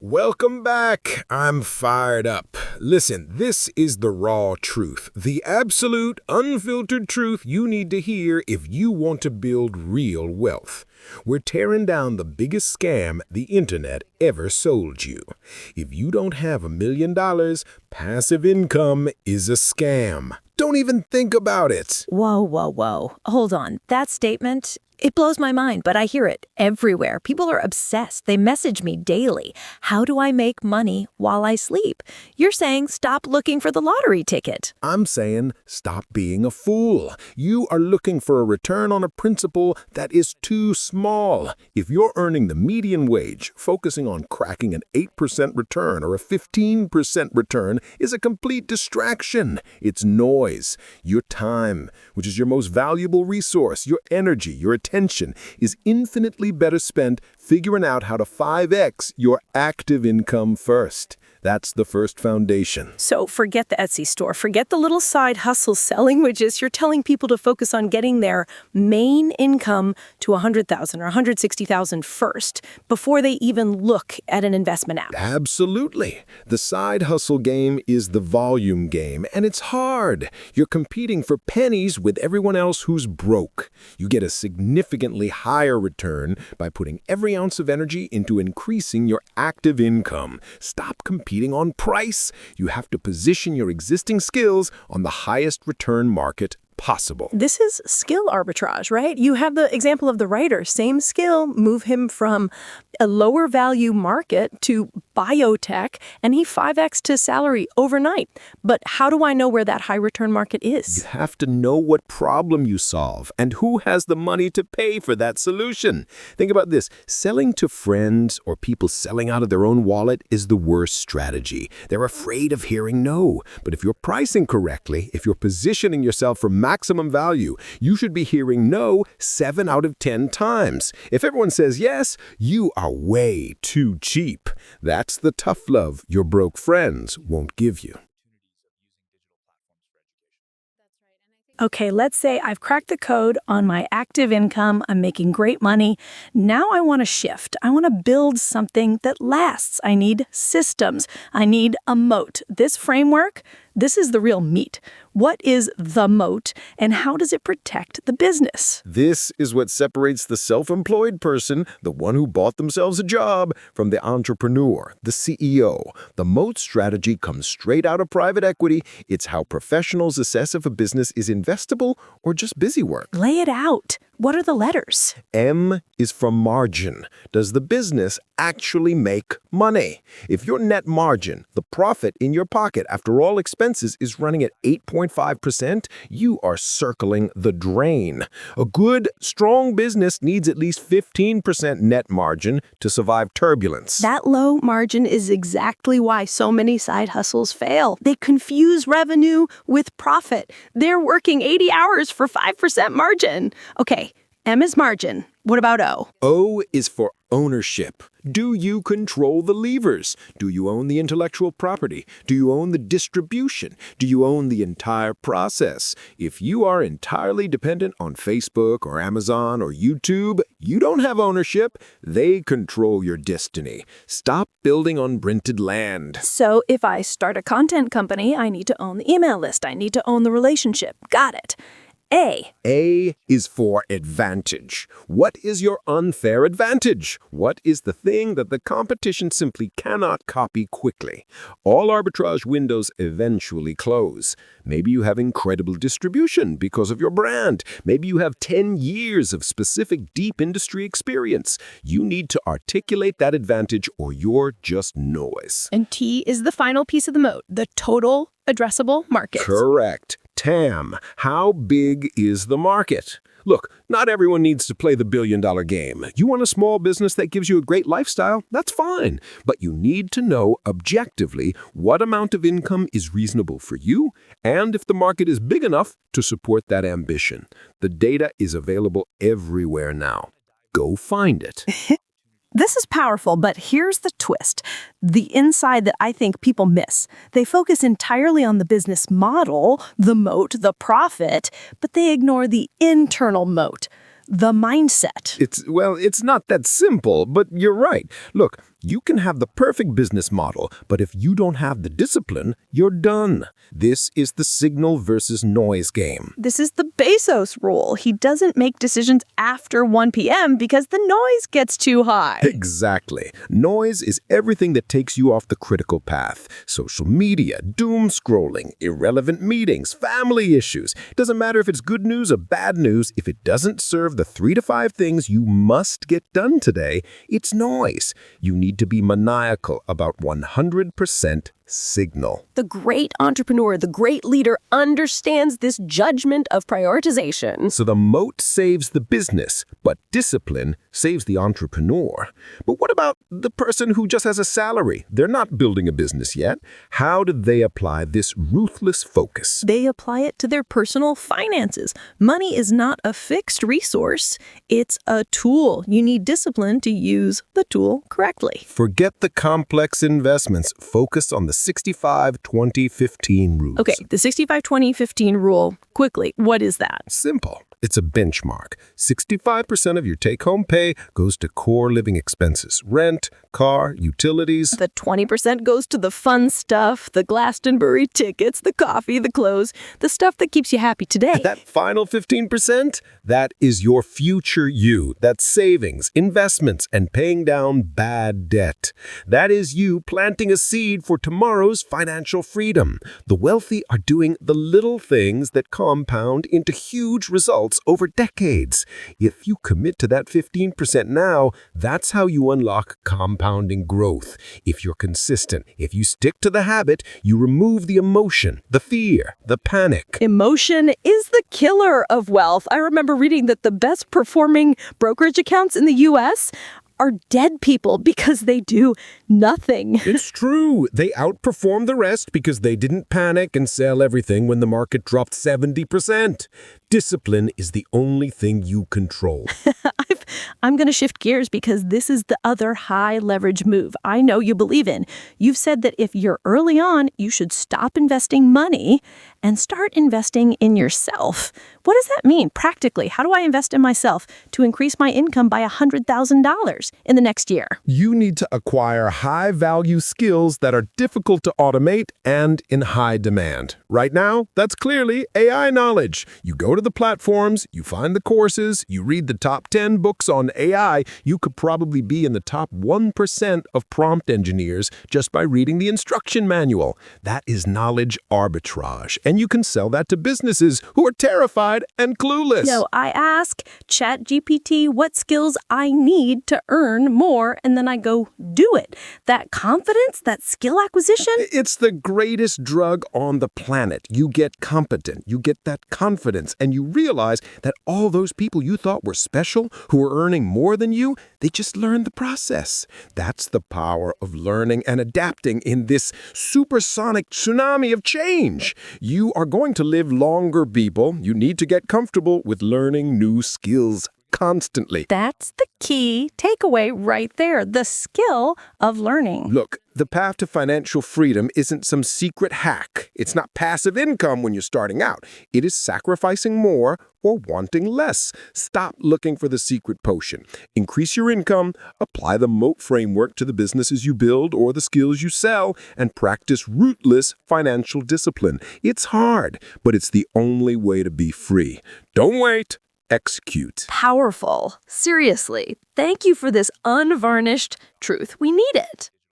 Welcome back. I'm fired up. Listen, this is the raw truth, the absolute, unfiltered truth you need to hear if you want to build real wealth. We're tearing down the biggest scam the internet ever sold you. If you don't have $1 million, passive income is a scam. Don't even think about it. Whoa. Hold on. That statement, it blows my mind, but I hear it everywhere. People are obsessed. They message me daily. How do I make money while I sleep? You're saying stop looking for the lottery ticket. I'm saying stop being a fool. You are looking for a return on a principle that is too small. If you're earning the median wage, focusing on cracking an 8% return or a 15% return is a complete distraction. It's noise. Your time, which is your most valuable resource, your energy, your attention, is infinitely better spent figuring out how to 5x your active income first. That's the first foundation. So forget the Etsy store, forget the little side hustle selling widgets. You're telling people to focus on getting their main income to $100,000 or $160,000 first before they even look at an investment app. Absolutely. The side hustle game is the volume game, and it's hard. You're competing for pennies with everyone else who's broke. You get a significantly higher return by putting every ounce of energy into increasing your active income. Stop competing on price. You have to position your existing skills on the highest return market possible. This is skill arbitrage, right? You have the example of the writer. Same skill, move him from a lower value market to biotech, and he 5x to salary overnight. But how do I know where that high return market is? You have to know what problem you solve and who has the money to pay for that solution. Think about this. Selling to friends or people selling out of their own wallet is the worst strategy. They're afraid of hearing no. But if you're pricing correctly, if you're positioning yourself for maximum value, you should be hearing no 7 out of 10 times. If everyone says yes, you are way too cheap. That's the tough love your broke friends won't give you. Okay, let's say I've cracked the code on my active income. I'm making great money. Now I want to shift. I want to build something that lasts. I need systems. I need a moat. This framework, this is the real meat. What is the moat, and how does it protect the business? This is what separates the self-employed person, the one who bought themselves a job, from the entrepreneur, the CEO. The MOAT strategy comes straight out of private equity. It's how professionals assess if a business is investable or just busy work. Lay it out. What are the letters? M is from margin. Does the business actually make money? If your net margin, the profit in your pocket after all expenses, is running at 8.5%, you are circling the drain. A good, strong business needs at least 15% net margin to survive turbulence. That low margin is exactly why so many side hustles fail. They confuse revenue with profit. They're working 80 hours for 5% margin. Okay, M is margin. What about O? O is for ownership. Do you control the levers? Do you own the intellectual property? Do you own the distribution? Do you own the entire process? If you are entirely dependent on Facebook or Amazon or YouTube, you don't have ownership. They control your destiny. Stop building on rented land. So if I start a content company, I need to own the email list. I need to own the relationship. Got it. A. A is for advantage. What is your unfair advantage? What is the thing that the competition simply cannot copy quickly? All arbitrage windows eventually close. Maybe you have incredible distribution because of your brand. Maybe you have 10 years of specific deep industry experience. You need to articulate that advantage or you're just noise. And T is the final piece of the moat, the total addressable market. Correct. TAM. How big is the market? Look, not everyone needs to play the billion-dollar game. You want a small business that gives you a great lifestyle? That's fine. But you need to know objectively what amount of income is reasonable for you and if the market is big enough to support that ambition. The data is available everywhere now. Go find it. This is powerful, but here's the twist. The inside that I think people miss. They focus entirely on the business model, the moat, the profit, but they ignore the internal moat, the mindset. It's not that simple, but you're right. Look, You can have the perfect business model, but if you don't have the discipline, you're done. This is the signal versus noise game. This is the Bezos rule. He doesn't make decisions after 1 p.m. because the noise gets too high. Exactly. Noise is everything that takes you off the critical path. Social media, doom scrolling, irrelevant meetings, family issues. It doesn't matter if it's good news or bad news. If it doesn't serve the 3 to 5 things you must get done today, it's noise. You need to be maniacal about 100% signal. The great entrepreneur, the great leader understands this judgment of prioritization. So the moat saves the business, but discipline saves the entrepreneur. But what about the person who just has a salary? They're not building a business yet. How do they apply this ruthless focus? They apply it to their personal finances. Money is not a fixed resource. It's a tool. You need discipline to use the tool correctly. Forget the complex investments. Focus on the 65-20-15 rules. Okay, the 65-20-15 rule. Quickly, what is that? Simple. It's a benchmark. 65% of your take-home pay goes to core living expenses. Rent, car, utilities. The 20% goes to the fun stuff, the Glastonbury tickets, the coffee, the clothes, the stuff that keeps you happy today. That final 15%, that is your future you. That's savings, investments, and paying down bad debt. That is you planting a seed for tomorrow's financial freedom. The wealthy are doing the little things that compound into huge results over decades. If you commit to that 15% now, that's how you unlock compounding growth. If you're consistent, if you stick to the habit, you remove the emotion, the fear, the panic. Emotion is the killer of wealth. I remember reading that the best performing brokerage accounts in the U.S. are dead people because they do nothing. It's true. They outperformed the rest because they didn't panic and sell everything when the market dropped 70%. Discipline is the only thing you control. I'm going to shift gears because this is the other high leverage move I know you believe in. You've said that if you're early on, you should stop investing money and start investing in yourself. What does that mean practically? How do I invest in myself to increase my income by $100,000 in the next year? You need to acquire high-value skills that are difficult to automate and in high demand. Right now, that's clearly AI knowledge. You go to the platforms, you find the courses, you read the top 10 books on AI, you could probably be in the top 1% of prompt engineers just by reading the instruction manual. That is knowledge arbitrage, and you can sell that to businesses who are terrified and clueless. No, I ask ChatGPT what skills I need to earn more, and then I go do it. That confidence, that skill acquisition. It's the greatest drug on the planet. You get competent, you get that confidence, and you realize that all those people you thought were special, who were earning more than you, they just learned the process. That's the power of learning and adapting in this supersonic tsunami of change. You are going to live longer, people. You need to get comfortable with learning new skills constantly. That's the key takeaway right there, the skill of learning. Look, the path to financial freedom isn't some secret hack. It's not passive income when you're starting out. It is sacrificing more or wanting less. Stop looking for the secret potion. Increase your income, apply the MOAT framework to the businesses you build or the skills you sell, and practice rootless financial discipline. It's hard, but it's the only way to be free. Don't wait. Execute. Powerful. Seriously, thank you for this unvarnished truth. We need it.